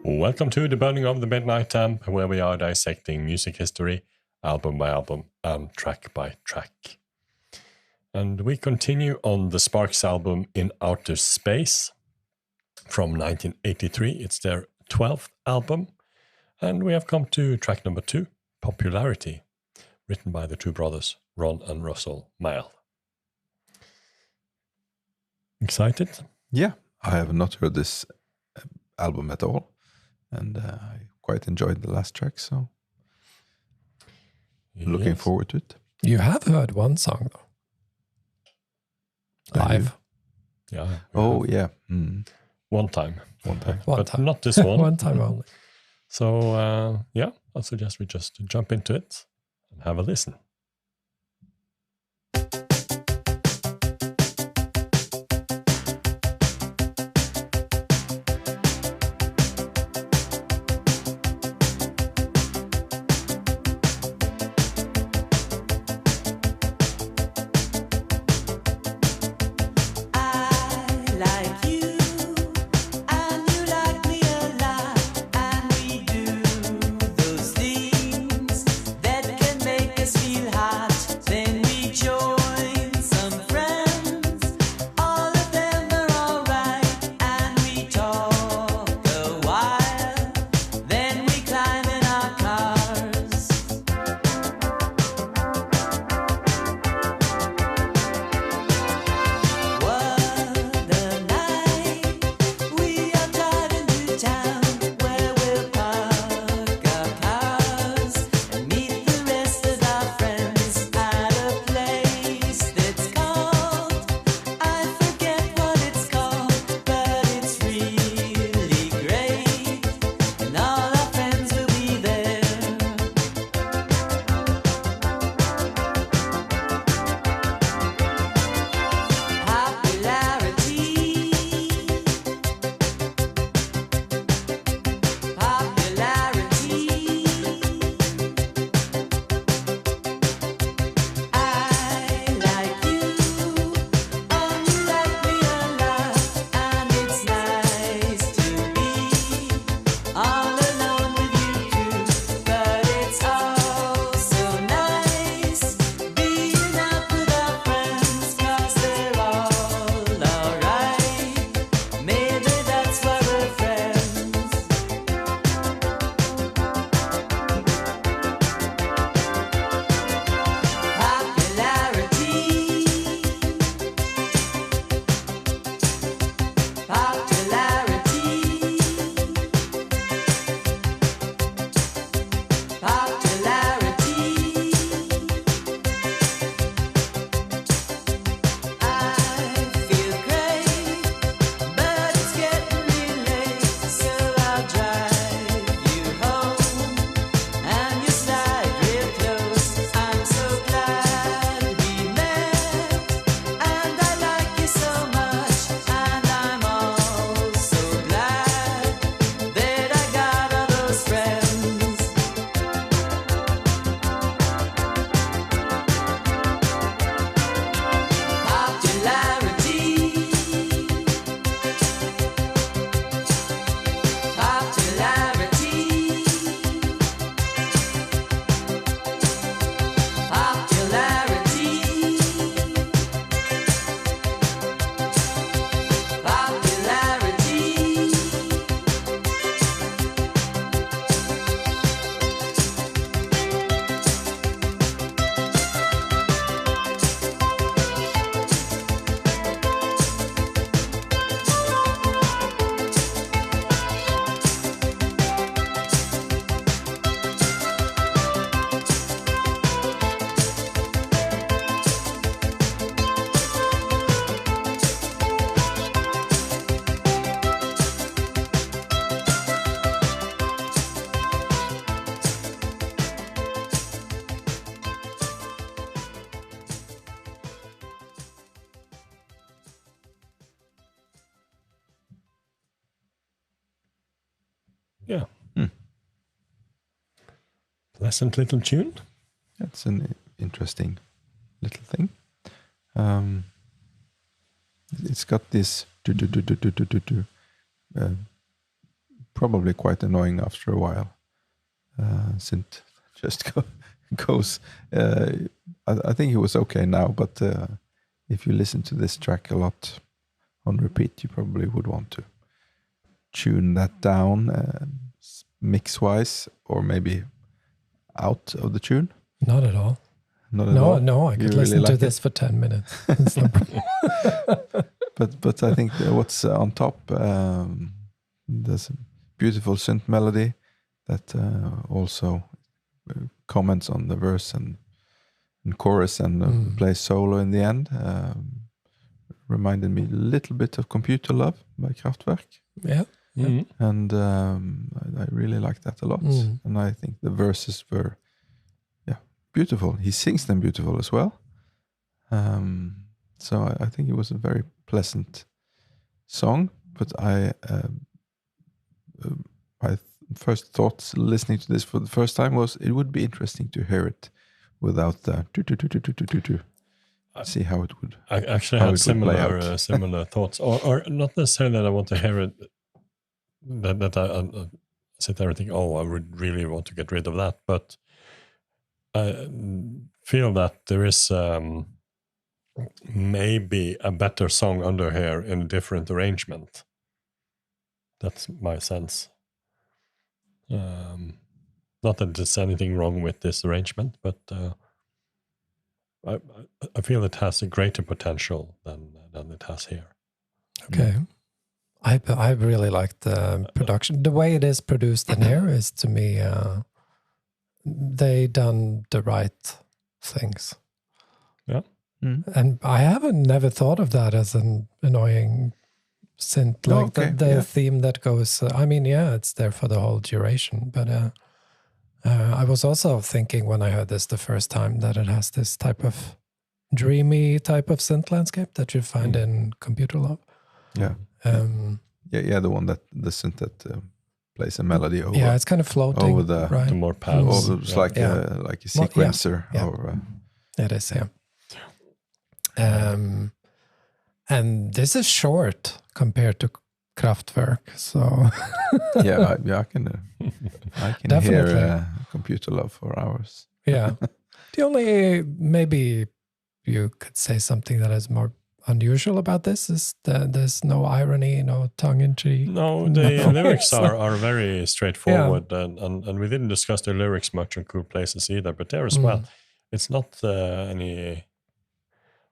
Welcome to The Burning of the Midnight Amp, where we are dissecting music history, album by album, and track by track. And we continue on the Sparks album In Outer Space from 1983. It's their 12th album. And we have come to track number 2, Popularity, written by the two brothers, Ron and Russell Mile. Excited? Yeah, I have not heard this album at all. And I quite enjoyed the last track, so looking forward to it. You have heard one song, though. Live. Yeah. Oh, yeah. Mm. One time. One time. Not this one. One time only. So, I suggest we just jump into it and have a listen. Yeah. Pleasant little tune. That's an interesting little thing. It's got this probably quite annoying after a while. Synth just goes. I think it was okay now, but if you listen to this track a lot on repeat, you probably would want to tune that down mix-wise, or maybe out of the tune. Not at all. Not at all. No, I could listen to this for 10 minutes. It's no problem. But I think what's on top, there's a beautiful synth melody that also comments on the verse and chorus and plays solo in the end. Reminded me a little bit of Computer Love by Kraftwerk. Yeah. And I really like that a lot. And I think the verses were beautiful. He sings them beautiful as well. So I think it was a very pleasant song. But I first thought listening to this for the first time was it would be interesting to hear it without the see how it would. I actually had similar thoughts, or not necessarily that I want to hear it. That I sit there and think, oh, I would really want to get rid of that, but I feel that there is maybe a better song under here in a different arrangement. That's my sense. Not that there's anything wrong with this arrangement, but I feel it has a greater potential than it has here. Okay. I really like the production. The way it is produced in here is, to me, they done the right things. Yeah. And I haven't never thought of that as an annoying synth, the theme that goes, it's there for the whole duration, but I was also thinking when I heard this the first time that it has this type of dreamy type of synth landscape that you find in Computer Love. Yeah. The one that the synth that plays a melody over. Yeah, it's kind of floating over the more pads. It's like a sequencer. It is, yeah. And this is short compared to Kraftwerk, so I can hear Computer Love for hours. Yeah. The only, maybe you could say something that is more unusual about this is that there's no irony, no tongue-in-cheek. No, the lyrics are very straightforward, and we didn't discuss the lyrics much on Cool Places either, but there as well, it's not any...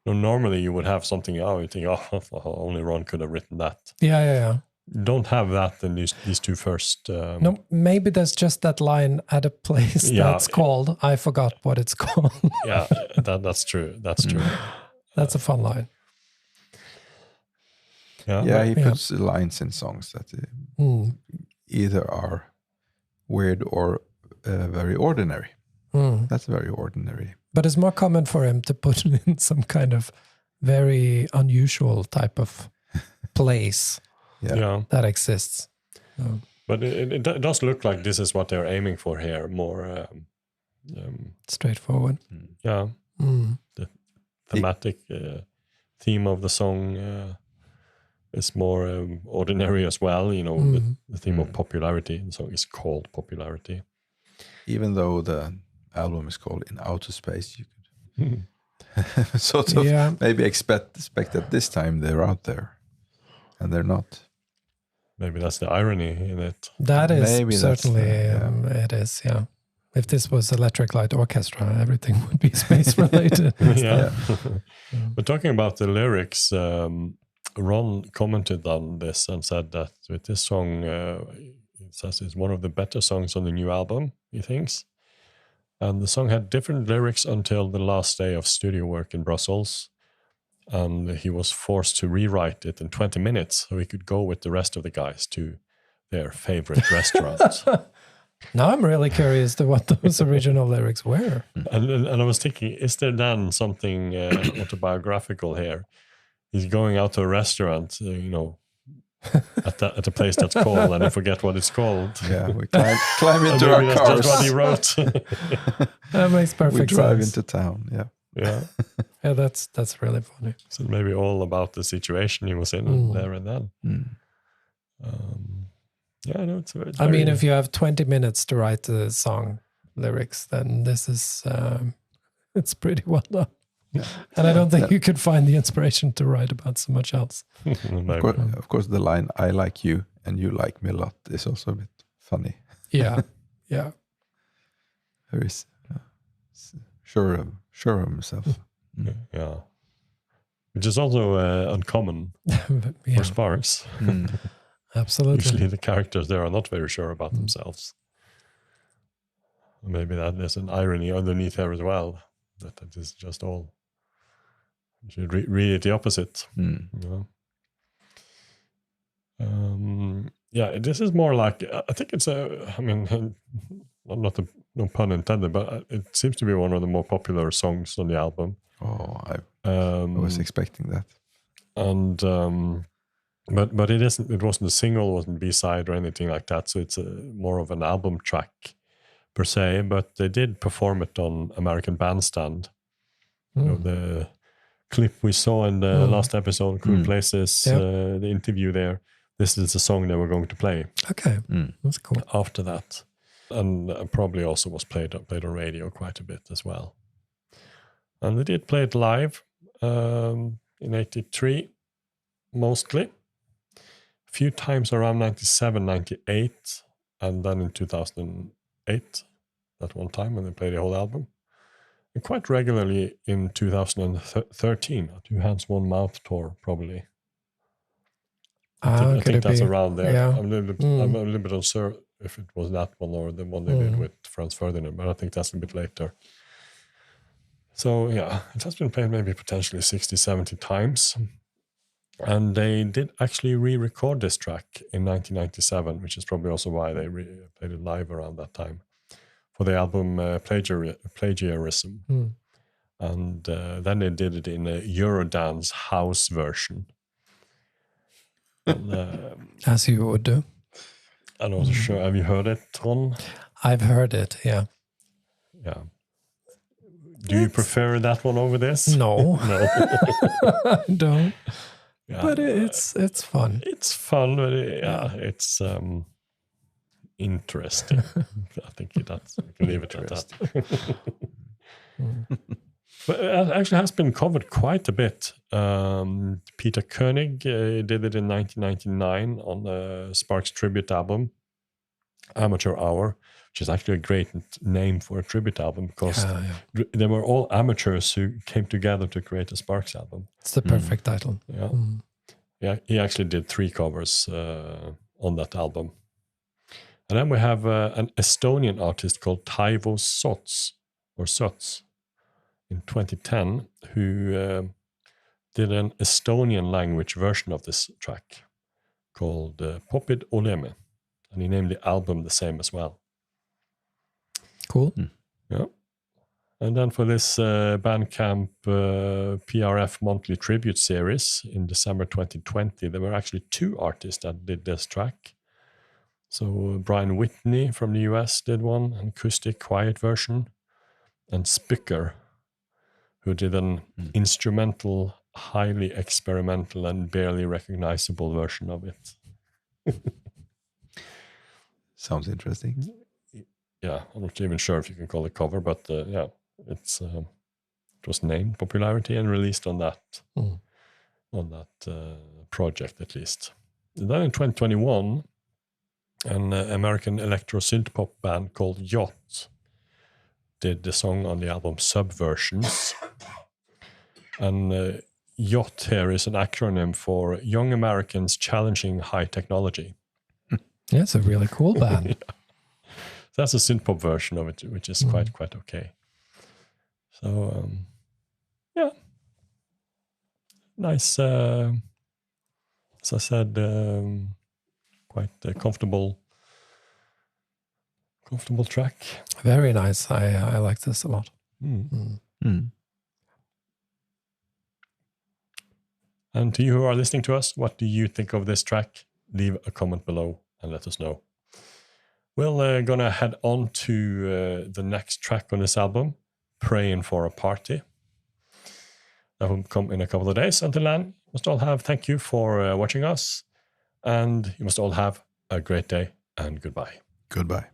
No, normally you would have something, you think, only Ron could have written that. Yeah. Don't have that in these two first... No, maybe there's just that line at a place that's called, I forgot what it's called. Yeah, that's true. That's true. That's a fun line. Yeah, he puts lines in songs that either are weird or very ordinary. That's very ordinary. But it's more common for him to put in some kind of very unusual type of place that exists. But it does look like this is what they're aiming for here, more straightforward. Yeah. The thematic theme of the song is more ordinary as well. The theme of popularity. The song is called Popularity. Even though the album is called In Outer Space, you could sort of maybe expect that this time they're out there and they're not. Maybe that's the irony in it. That is maybe certainly it is. Yeah, if this was Electric Light Orchestra, everything would be space related. But talking about the lyrics, Ron commented on this and said that with this song, it says it's one of the better songs on the new album, he thinks. And the song had different lyrics until the last day of studio work in Brussels. And he was forced to rewrite it in 20 minutes so he could go with the rest of the guys to their favorite restaurant. Now I'm really curious to what those original lyrics were. And I was thinking, is there then something autobiographical here? He's going out to a restaurant, at a place that's called, and I forget what it's called. Yeah, we climb into our cars. That's what he wrote. That makes perfect sense. We drive into town, Yeah, that's really funny. So maybe all about the situation he was in there and then. Yeah, no, it's I mean, if you have 20 minutes to write the song lyrics, then this is it's pretty well done. Yeah. And I don't think you could find the inspiration to write about so much else. Of course, the line "I like you and you like me a lot" is also a bit funny. Yeah, yeah. Very sure of himself. Yeah, which is also uncommon for Sparks. Absolutely. Usually the characters there are not very sure about themselves. Maybe that there's an irony underneath there as well. That is just all. You should read it the opposite. You know? Yeah, this is more like, I think it's no pun intended, but it seems to be one of the more popular songs on the album. Oh, I was expecting that. And but it isn't. It wasn't a single, wasn't B-side or anything like that. So it's more of an album track per se. But they did perform it on American Bandstand. You know, the clip we saw in the last episode, Cool Places, the interview there. This is the song they were going to play. Okay, that's cool. After that, and probably also was played on radio quite a bit as well. And they did play it live in '83, mostly. A few times around 97, 98, and then in 2008, that one time when they played the whole album. And quite regularly in 2013, a Two Hands, One Mouth tour, probably. I think that's around there. Yeah. I'm a little bit unsure if it was that one or the one they did with Franz Ferdinand, but I think that's a bit later. So yeah, it has been played maybe potentially 60, 70 times. And they did actually re-record this track in 1997, which is probably also why they played it live around that time, for the album Plagiarism. And then they did it in a Eurodance house version. And, as you would do. I'm not sure. Have you heard it, Ron? I've heard it, yeah. Yeah. Do you prefer that one over this? No. No. I don't. Yeah. But it's fun. It's fun, but it's interesting. I think we can leave it at that. But it actually has been covered quite a bit. Peter Koenig did it in 1999 on the Sparks tribute album, Amateur Hour, which is actually a great name for a tribute album because they were all amateurs who came together to create a Sparks album. It's the perfect title. Yeah. Yeah, he actually did 3 covers on that album. And then we have an Estonian artist called Taivo Sots, in 2010, who did an Estonian language version of this track called Popid Oleme. And he named the album the same as well. Cool. Yeah. And then for this Bandcamp PRF monthly tribute series in December 2020, there were actually 2 artists that did this track. So Brian Whitney from the US did one, an acoustic quiet version, and Spicker, who did an instrumental, highly experimental and barely recognizable version of it. Sounds interesting. Yeah, I'm not even sure if you can call it cover, but yeah, it was named Popularity and released on that project at least. And then in 2021, an American electro synth pop band called Yacht did the song on the album Subversions. And Yacht here is an acronym for Young Americans Challenging High Technology. Yeah, it's a really cool band. Yeah. That's a synth pop version of it, which is quite okay. So yeah, nice. As I said, quite a comfortable track. Very nice. I like this a lot. And to you who are listening to us, what do you think of this track? Leave a comment below and let us know. We're gonna head on to the next track on this album, Praying for a Party. That will come in a couple of days. Until then, you must all have thank you for watching us, and you must all have a great day and goodbye. Goodbye.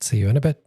See you in a bit.